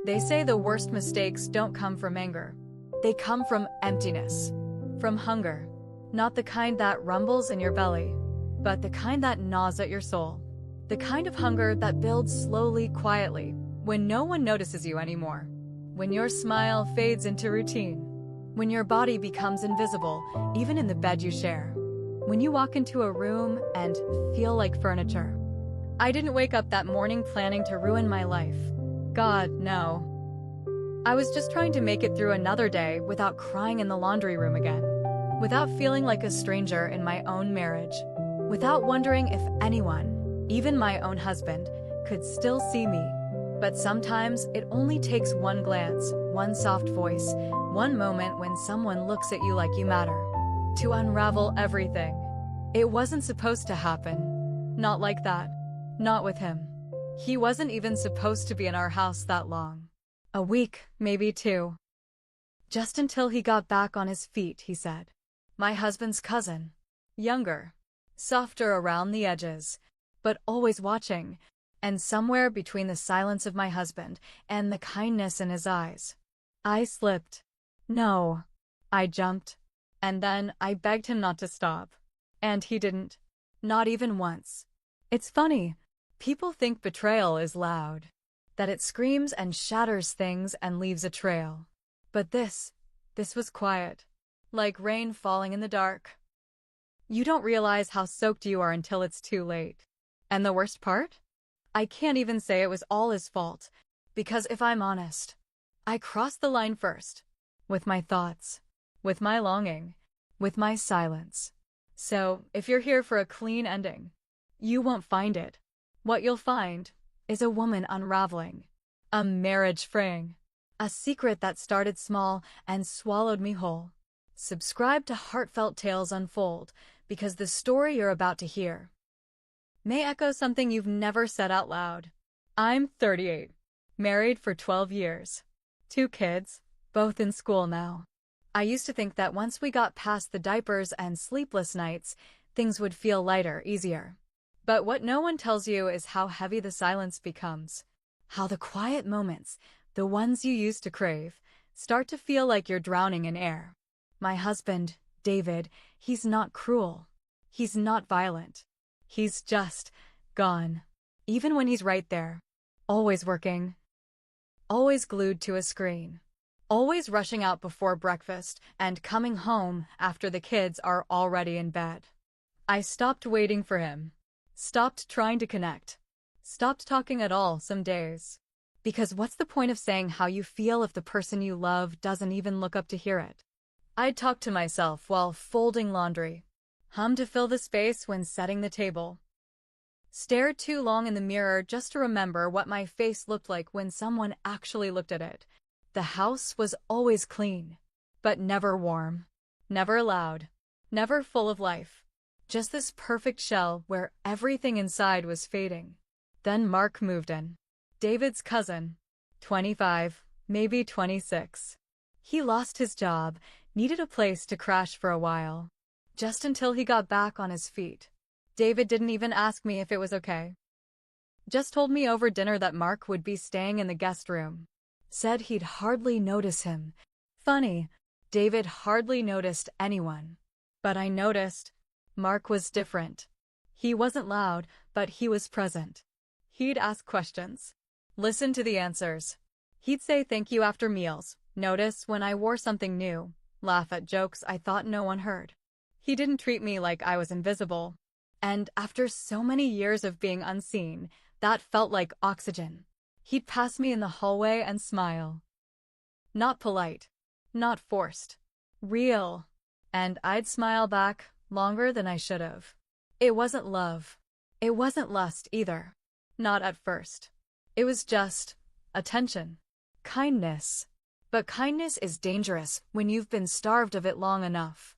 They say the worst mistakes don't come from anger. They come from emptiness, from hunger. Not the kind that rumbles in your belly, but the kind that gnaws at your soul. The kind of hunger that builds slowly, quietly, when no one notices you anymore. When your smile fades into routine. When your body becomes invisible, even in the bed you share. When you walk into a room and feel like furniture. I didn't wake up that morning planning to ruin my life. God, no. I was just trying to make it through another day without crying in the laundry room again. Without feeling like a stranger in my own marriage. Without wondering if anyone, even my own husband, could still see me. But sometimes it only takes one glance, one soft voice, one moment when someone looks at you like you matter, to unravel everything. It wasn't supposed to happen. Not like that. Not with him. He wasn't even supposed to be in our house that long. A week, maybe 2. Just until he got back on his feet, he said. My husband's cousin. Younger. Softer around the edges. But always watching. And somewhere between the silence of my husband and the kindness in his eyes. I slipped. No. I jumped. And then I begged him not to stop. And he didn't. Not even once. It's funny. People think betrayal is loud. That it screams and shatters things and leaves a trail. But this was quiet. Like rain falling in the dark. You don't realize how soaked you are until it's too late. And the worst part? I can't even say it was all his fault. Because if I'm honest, I crossed the line first. With my thoughts. With my longing. With my silence. So, if you're here for a clean ending, you won't find it. What you'll find is a woman unraveling. A marriage fraying. A secret that started small and swallowed me whole. Subscribe to Heartfelt Tales Unfold, because the story you're about to hear may echo something you've never said out loud. I'm 38. Married for 12 years. 2 kids, both in school now. I used to think that once we got past the diapers and sleepless nights, things would feel lighter, easier. But what no one tells you is how heavy the silence becomes. How the quiet moments, the ones you used to crave, start to feel like you're drowning in air. My husband, David, he's not cruel. He's not violent. He's just gone. Even when he's right there. Always working. Always glued to a screen. Always rushing out before breakfast and coming home after the kids are already in bed. I stopped waiting for him. Stopped trying to connect. Stopped talking at all some days. Because what's the point of saying how you feel if the person you love doesn't even look up to hear it? I'd talk to myself while folding laundry. Hum to fill the space when setting the table. Stare too long in the mirror just to remember what my face looked like when someone actually looked at it. The house was always clean, but never warm. Never loud. Never full of life. Just this perfect shell where everything inside was fading. Then Mark moved in. David's cousin. 25, maybe 26. He lost his job, needed a place to crash for a while. Just until he got back on his feet. David didn't even ask me if it was okay. Just told me over dinner that Mark would be staying in the guest room. Said he'd hardly notice him. Funny, David hardly noticed anyone. But I noticed. Mark was different. He wasn't loud, but he was present. He'd ask questions. Listen to the answers. He'd say thank you after meals, notice when I wore something new, laugh at jokes I thought no one heard. He didn't treat me like I was invisible. And after so many years of being unseen, that felt like oxygen. He'd pass me in the hallway and smile. Not polite. Not forced. Real. And I'd smile back. Longer than I should have. It wasn't love. It wasn't lust either. Not at first. It was just attention. Kindness. But kindness is dangerous when you've been starved of it long enough.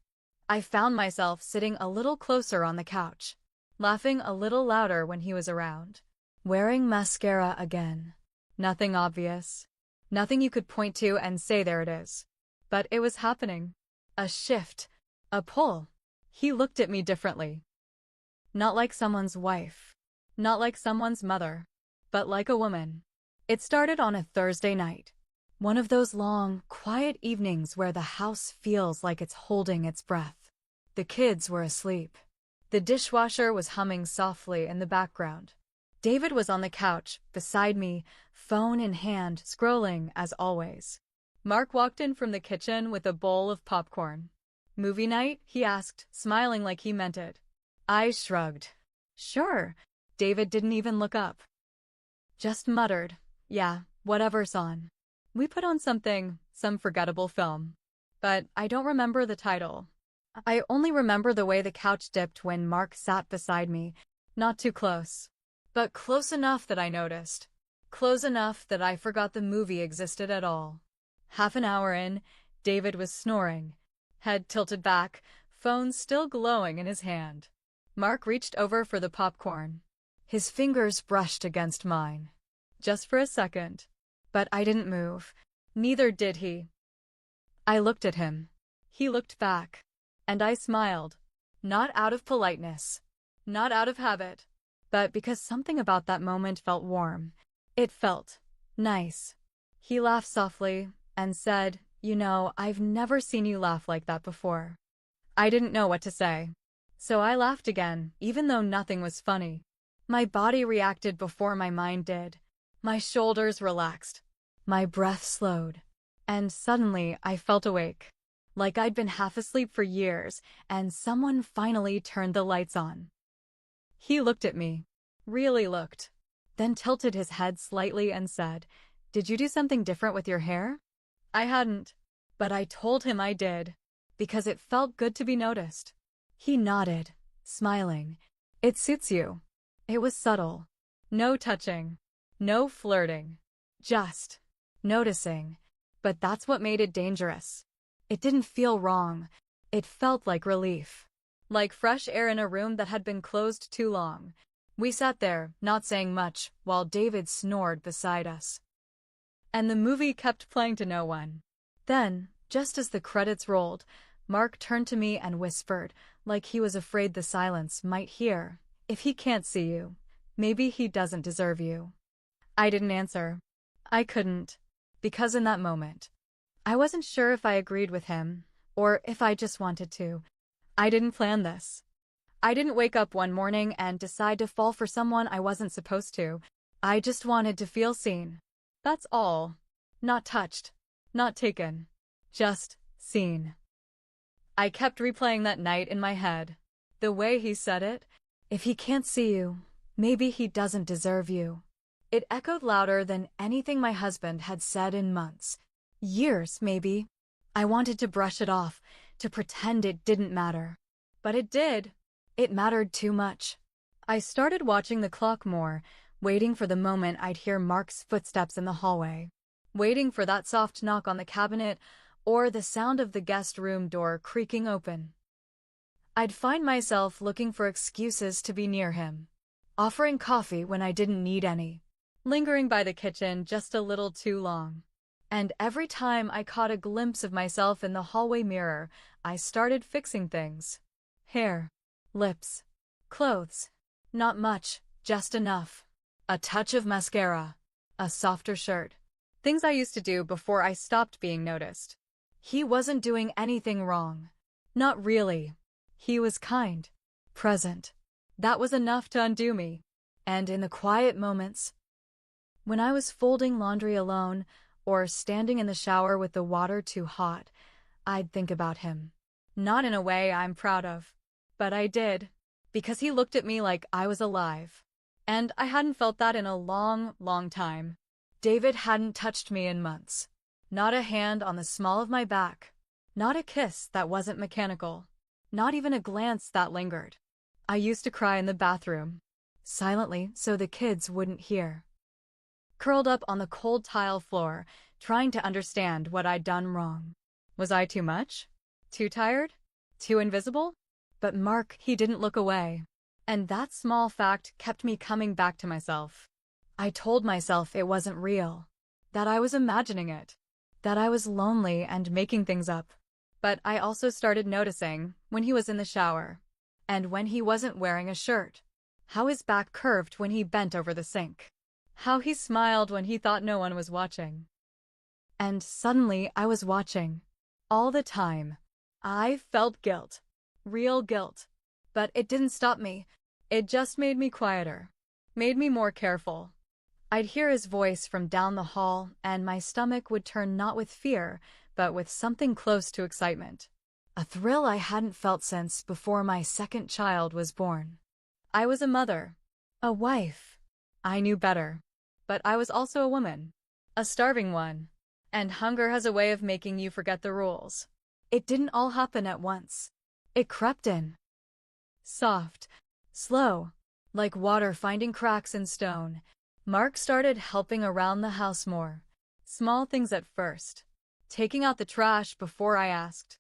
I found myself sitting a little closer on the couch, laughing a little louder when he was around, wearing mascara again. Nothing obvious. Nothing you could point to and say there it is. But it was happening. A shift. A pull. He looked at me differently. Not like someone's wife. Not like someone's mother. But like a woman. It started on a Thursday night. One of those long, quiet evenings where the house feels like it's holding its breath. The kids were asleep. The dishwasher was humming softly in the background. David was on the couch, beside me, phone in hand, scrolling as always. Mark walked in from the kitchen with a bowl of popcorn. "Movie night?" he asked, smiling like he meant it. I shrugged. "Sure." David didn't even look up. Just muttered, "Yeah, whatever's on." We put on some forgettable film. But I don't remember the title. I only remember the way the couch dipped when Mark sat beside me, not too close, but close enough that I noticed. Close enough that I forgot the movie existed at all. Half an hour in, David was snoring, head tilted back, phone still glowing in his hand. Mark reached over for the popcorn. His fingers brushed against mine. Just for a second. But I didn't move. Neither did he. I looked at him. He looked back. And I smiled. Not out of politeness. Not out of habit. But because something about that moment felt warm. It felt nice. He laughed softly and said, "You know, I've never seen you laugh like that before." I didn't know what to say. So I laughed again, even though nothing was funny. My body reacted before my mind did. My shoulders relaxed. My breath slowed. And suddenly I felt awake. Like I'd been half asleep for years, and someone finally turned the lights on. He looked at me. Really looked. Then tilted his head slightly and said, "Did you do something different with your hair?" I hadn't. But I told him I did. Because it felt good to be noticed. He nodded, smiling. "It suits you." It was subtle. No touching. No flirting. Just noticing. But that's what made it dangerous. It didn't feel wrong. It felt like relief. Like fresh air in a room that had been closed too long. We sat there, not saying much, while David snored beside us. And the movie kept playing to no one. Then, just as the credits rolled, Mark turned to me and whispered, like he was afraid the silence might hear, "If he can't see you, maybe he doesn't deserve you." I didn't answer. I couldn't. Because in that moment, I wasn't sure if I agreed with him, or if I just wanted to. I didn't plan this. I didn't wake up one morning and decide to fall for someone I wasn't supposed to. I just wanted to feel seen. That's all. Not touched. Not taken. Just seen. I kept replaying that night in my head. The way he said it, "If he can't see you, maybe he doesn't deserve you." It echoed louder than anything my husband had said in months. Years, maybe. I wanted to brush it off, to pretend it didn't matter. But it did. It mattered too much. I started watching the clock more, waiting for the moment I'd hear Mark's footsteps in the hallway. Waiting for that soft knock on the cabinet, or the sound of the guest room door creaking open. I'd find myself looking for excuses to be near him. Offering coffee when I didn't need any. Lingering by the kitchen just a little too long. And every time I caught a glimpse of myself in the hallway mirror, I started fixing things. Hair. Lips. Clothes. Not much, just enough. A touch of mascara. A softer shirt. Things I used to do before I stopped being noticed. He wasn't doing anything wrong. Not really. He was kind. Present. That was enough to undo me. And in the quiet moments, when I was folding laundry alone, or standing in the shower with the water too hot, I'd think about him. Not in a way I'm proud of. But I did. Because he looked at me like I was alive. And I hadn't felt that in a long, long time. David hadn't touched me in months. Not a hand on the small of my back. Not a kiss that wasn't mechanical. Not even a glance that lingered. I used to cry in the bathroom. Silently, so the kids wouldn't hear. Curled up on the cold tile floor, trying to understand what I'd done wrong. Was I too much? Too tired? Too invisible? But Mark, he didn't look away. And that small fact kept me coming back to myself. I told myself it wasn't real. That I was imagining it. That I was lonely and making things up. But I also started noticing, when he was in the shower, and when he wasn't wearing a shirt, how his back curved when he bent over the sink. How he smiled when he thought no one was watching. And suddenly I was watching. All the time. I felt guilt. Real guilt. But it didn't stop me. It just made me quieter. Made me more careful. I'd hear his voice from down the hall, and my stomach would turn not with fear, but with something close to excitement. A thrill I hadn't felt since before my second child was born. I was a mother. A wife. I knew better. But I was also a woman. A starving one. And hunger has a way of making you forget the rules. It didn't all happen at once. It crept in. Soft. Slow. Like water finding cracks in stone. Mark started helping around the house more. Small things at first. Taking out the trash before I asked.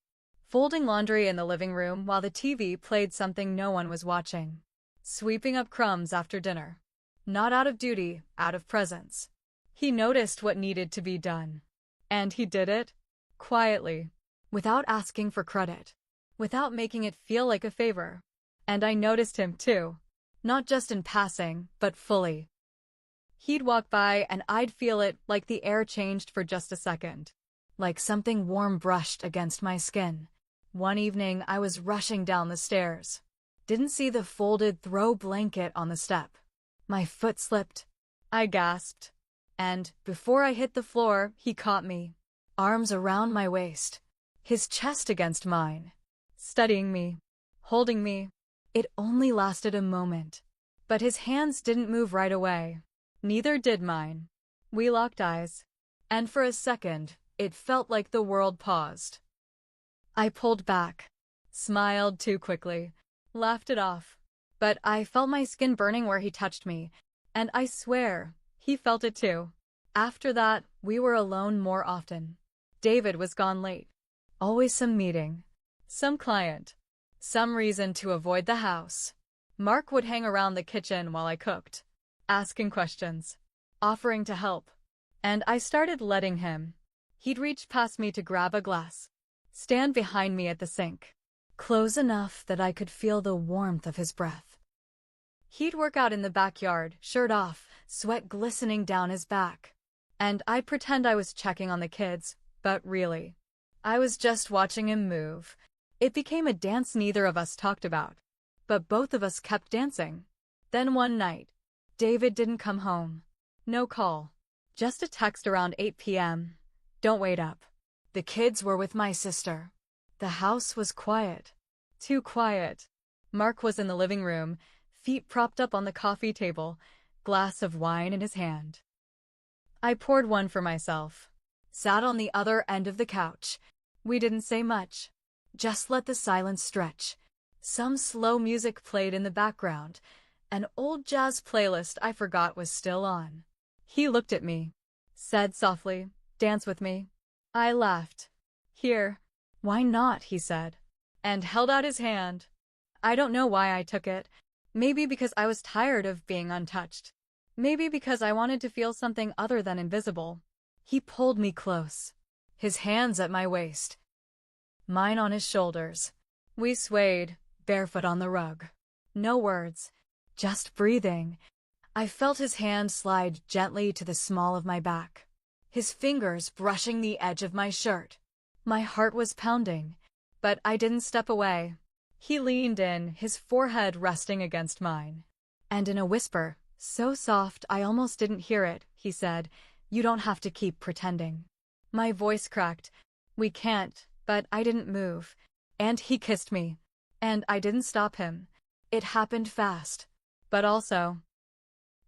Folding laundry in the living room while the TV played something no one was watching. Sweeping up crumbs after dinner. Not out of duty, out of presence. He noticed what needed to be done. And he did it. Quietly. Without asking for credit. Without making it feel like a favor. And I noticed him too. Not just in passing, but fully. He'd walk by and I'd feel it, like the air changed for just a second. Like something warm brushed against my skin. One evening I was rushing down the stairs. Didn't see the folded throw blanket on the step. My foot slipped. I gasped. And, before I hit the floor, he caught me. Arms around my waist. His chest against mine. Studying me. Holding me. It only lasted a moment. But his hands didn't move right away. Neither did mine. We locked eyes. And for a second, it felt like the world paused. I pulled back. Smiled too quickly. Laughed it off. But I felt my skin burning where he touched me. And I swear, he felt it too. After that, we were alone more often. David was gone late. Always some meeting. Some client. Some reason to avoid the house. Mark would hang around the kitchen while I cooked. Asking questions. Offering to help. And I started letting him. He'd reach past me to grab a glass. Stand behind me at the sink. Close enough that I could feel the warmth of his breath. He'd work out in the backyard, shirt off, sweat glistening down his back. And I'd pretend I was checking on the kids, but really, I was just watching him move. It became a dance neither of us talked about. But both of us kept dancing. Then one night, David didn't come home. No call. Just a text around 8 p.m. Don't wait up. The kids were with my sister. The house was quiet. Too quiet. Mark was in the living room, feet propped up on the coffee table, glass of wine in his hand. I poured one for myself. Sat on the other end of the couch. We didn't say much. Just let the silence stretch. Some slow music played in the background. An old jazz playlist I forgot was still on. He looked at me. Said softly, "Dance with me." I laughed. "Here." "Why not?" he said. And held out his hand. I don't know why I took it. Maybe because I was tired of being untouched. Maybe because I wanted to feel something other than invisible. He pulled me close. His hands at my waist. Mine on his shoulders. We swayed, barefoot on the rug. No words. Just breathing. I felt his hand slide gently to the small of my back. His fingers brushing the edge of my shirt. My heart was pounding. But I didn't step away. He leaned in, his forehead resting against mine. And in a whisper, so soft I almost didn't hear it, he said, "You don't have to keep pretending." My voice cracked. "We can't," but I didn't move. And he kissed me. And I didn't stop him. It happened fast. But also,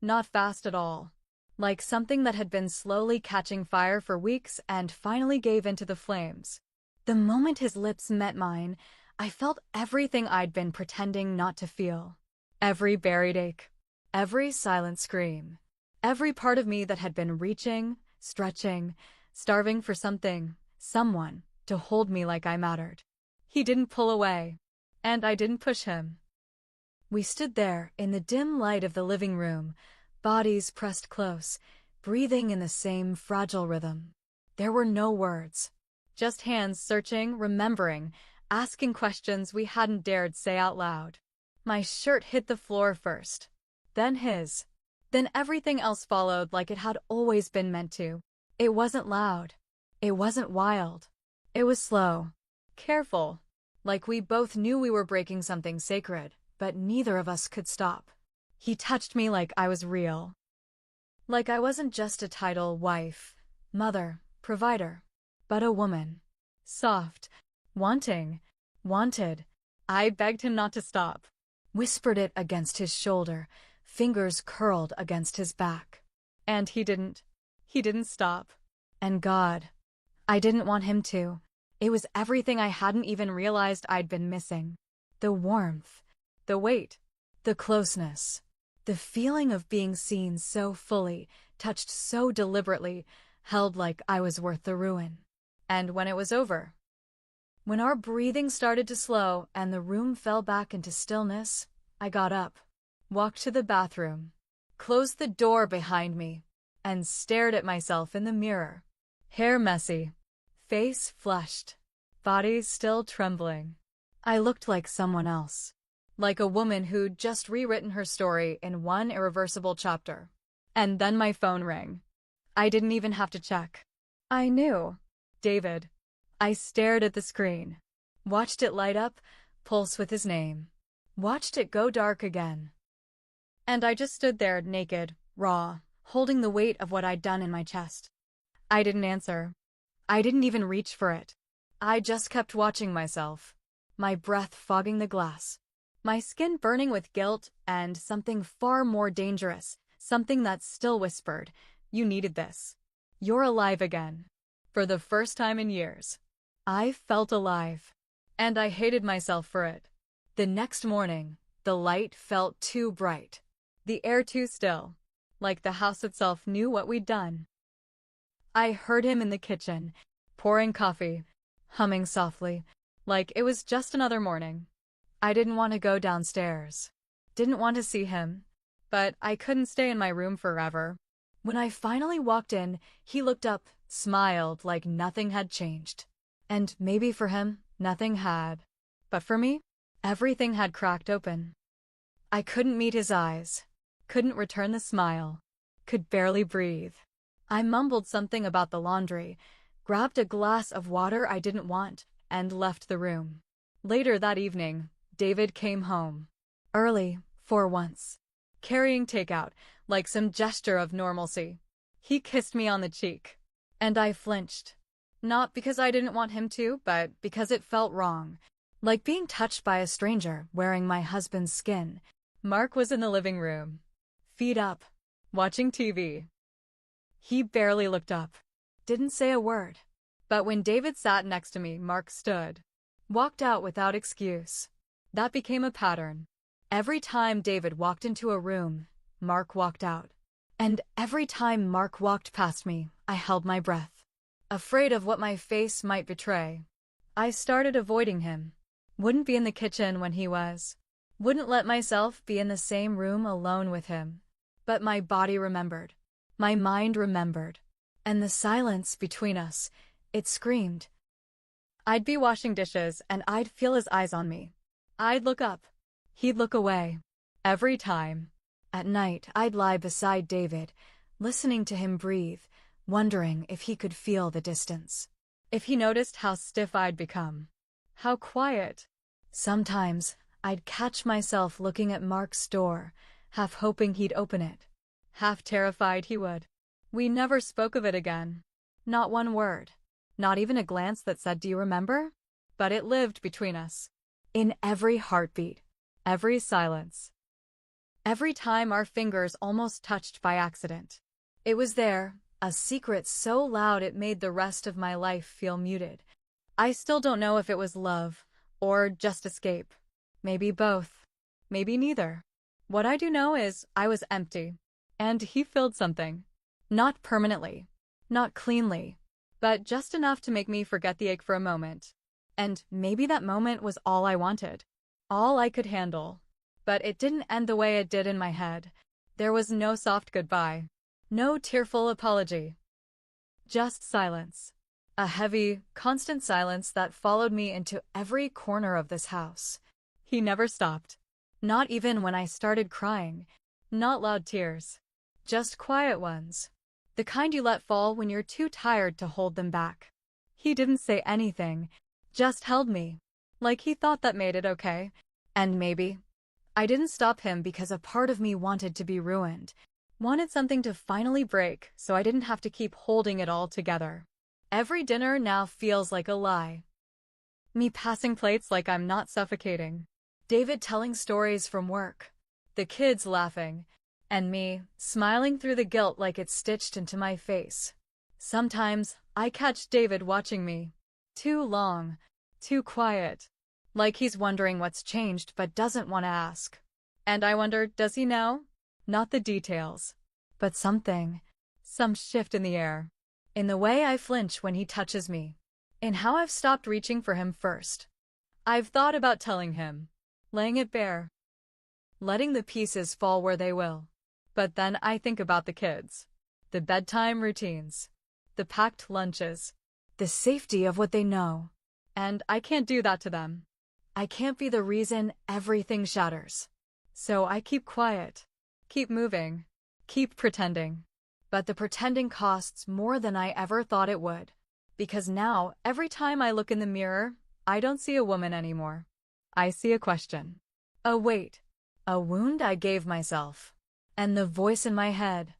not fast at all. Like something that had been slowly catching fire for weeks and finally gave into the flames. The moment his lips met mine, I felt everything I'd been pretending not to feel. Every buried ache. Every silent scream. Every part of me that had been reaching, stretching, starving for something, someone, to hold me like I mattered. He didn't pull away. And I didn't push him. We stood there, in the dim light of the living room, bodies pressed close, breathing in the same fragile rhythm. There were no words. Just hands searching, remembering, asking questions we hadn't dared say out loud. My shirt hit the floor first. Then his. Then everything else followed like it had always been meant to. It wasn't loud. It wasn't wild. It was slow. Careful. Like we both knew we were breaking something sacred, but neither of us could stop. He touched me like I was real. Like I wasn't just a title, wife, mother, provider, but a woman. Soft. Wanting. Wanted. I begged him not to stop. Whispered it against his shoulder, fingers curled against his back. And he didn't. He didn't stop. And God, I didn't want him to. It was everything I hadn't even realized I'd been missing. The warmth, the weight, the closeness, the feeling of being seen so fully, touched so deliberately, held like I was worth the ruin. And when it was over, when our breathing started to slow and the room fell back into stillness, I got up, walked to the bathroom, closed the door behind me, and stared at myself in the mirror. Hair messy, face flushed, body still trembling. I looked like someone else, like a woman who'd just rewritten her story in one irreversible chapter. And then my phone rang. I didn't even have to check. I knew. David. I stared at the screen, watched it light up, pulse with his name, watched it go dark again. And I just stood there naked, raw, holding the weight of what I'd done in my chest. I didn't answer. I didn't even reach for it. I just kept watching myself, my breath fogging the glass, my skin burning with guilt and something far more dangerous, something that still whispered, "You needed this. You're alive again." For the first time in years, I felt alive, and I hated myself for it. The next morning, the light felt too bright, the air too still, like the house itself knew what we'd done. I heard him in the kitchen, pouring coffee, humming softly, like it was just another morning. I didn't want to go downstairs, didn't want to see him, but I couldn't stay in my room forever. When I finally walked in, he looked up, smiled like nothing had changed. And maybe for him, nothing had. But for me, everything had cracked open. I couldn't meet his eyes, couldn't return the smile, could barely breathe. I mumbled something about the laundry, grabbed a glass of water I didn't want, and left the room. Later that evening, David came home. Early, for once. Carrying takeout, like some gesture of normalcy. He kissed me on the cheek. And I flinched. Not because I didn't want him to, but because it felt wrong. Like being touched by a stranger wearing my husband's skin. Mark was in the living room, feet up, watching TV. He barely looked up, didn't say a word. But when David sat next to me, Mark stood, walked out without excuse. That became a pattern. Every time David walked into a room, Mark walked out. And every time Mark walked past me, I held my breath, afraid of what my face might betray. I started avoiding him. Wouldn't be in the kitchen when he was. Wouldn't let myself be in the same room alone with him. But my body remembered. My mind remembered. And the silence between us, it screamed. I'd be washing dishes and I'd feel his eyes on me. I'd look up. He'd look away. Every time. At night, I'd lie beside David, listening to him breathe, wondering if he could feel the distance. If he noticed how stiff I'd become. How quiet. Sometimes, I'd catch myself looking at Mark's door, half hoping he'd open it, half terrified he would. We never spoke of it again. Not one word. Not even a glance that said, "Do you remember?" But it lived between us. In every heartbeat. Every silence. Every time our fingers almost touched by accident. It was there, a secret so loud it made the rest of my life feel muted. I still don't know if it was love, or just escape. Maybe both. Maybe neither. What I do know is I was empty, and he filled something. Not permanently, not cleanly, but just enough to make me forget the ache for a moment. And maybe that moment was all I wanted. All I could handle. But it didn't end the way it did in my head. There was no soft goodbye. No tearful apology. Just silence. A heavy, constant silence that followed me into every corner of this house. He never stopped. Not even when I started crying. Not loud tears. Just quiet ones. The kind you let fall when you're too tired to hold them back. He didn't say anything, just held me. Like he thought that made it okay. And maybe. I didn't stop him because a part of me wanted to be ruined. Wanted something to finally break so I didn't have to keep holding it all together. Every dinner now feels like a lie. Me passing plates like I'm not suffocating. David telling stories from work. The kids laughing. And me, smiling through the guilt like it's stitched into my face. Sometimes, I catch David watching me. Too long. Too quiet. Like he's wondering what's changed but doesn't want to ask. And I wonder, does he know? Not the details. But something. Some shift in the air. In the way I flinch when he touches me. In how I've stopped reaching for him first. I've thought about telling him. Laying it bare. Letting the pieces fall where they will. But then I think about the kids. The bedtime routines. The packed lunches. The safety of what they know. And I can't do that to them. I can't be the reason everything shatters. So I keep quiet. Keep moving. Keep pretending. But the pretending costs more than I ever thought it would. Because now, every time I look in the mirror, I don't see a woman anymore. I see a question. A weight. A wound I gave myself. And the voice in my head.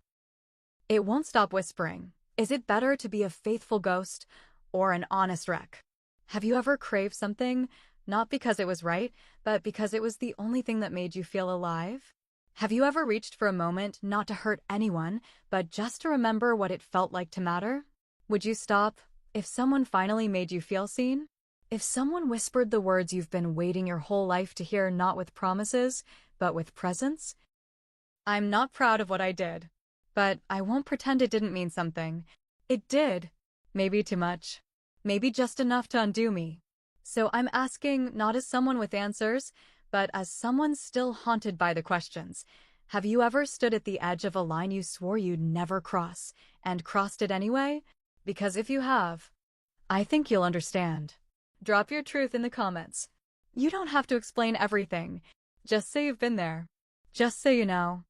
It won't stop whispering. Is it better to be a faithful ghost or an honest wreck? Have you ever craved something, not because it was right, but because it was the only thing that made you feel alive? Have you ever reached for a moment not to hurt anyone, but just to remember what it felt like to matter? Would you stop if someone finally made you feel seen? If someone whispered the words you've been waiting your whole life to hear, not with promises, but with presence? I'm not proud of what I did, but I won't pretend it didn't mean something. It did. Maybe too much. Maybe just enough to undo me. So I'm asking not as someone with answers, but as someone still haunted by the questions. Have you ever stood at the edge of a line you swore you'd never cross, and crossed it anyway? Because if you have, I think you'll understand. Drop your truth in the comments. You don't have to explain everything. Just say you've been there. Just say you know.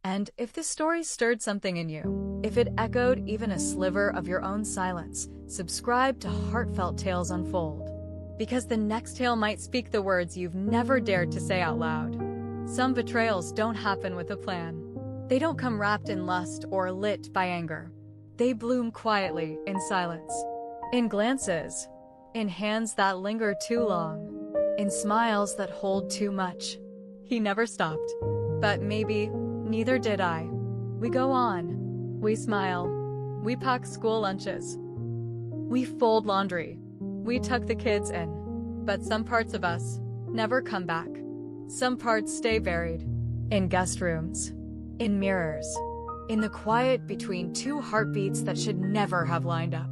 And if this story stirred something in you, if it echoed even a sliver of your own silence, subscribe to Heartfelt Tales Unfold. Because the next tale might speak the words you've never dared to say out loud. Some betrayals don't happen with a plan. They don't come wrapped in lust or lit by anger. They bloom quietly in silence. In glances. In hands that linger too long. In smiles that hold too much. He never stopped. But maybe, neither did I. We go on. We smile. We pack school lunches. We fold laundry. We tuck the kids in. But some parts of us never come back. Some parts stay buried. In guest rooms. In mirrors. In the quiet between two heartbeats that should never have lined up.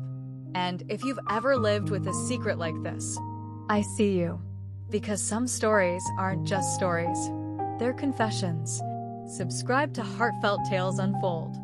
And if you've ever lived with a secret like this, I see you. Because some stories aren't just stories. They're confessions. Subscribe to Heartfelt Tales Unfold.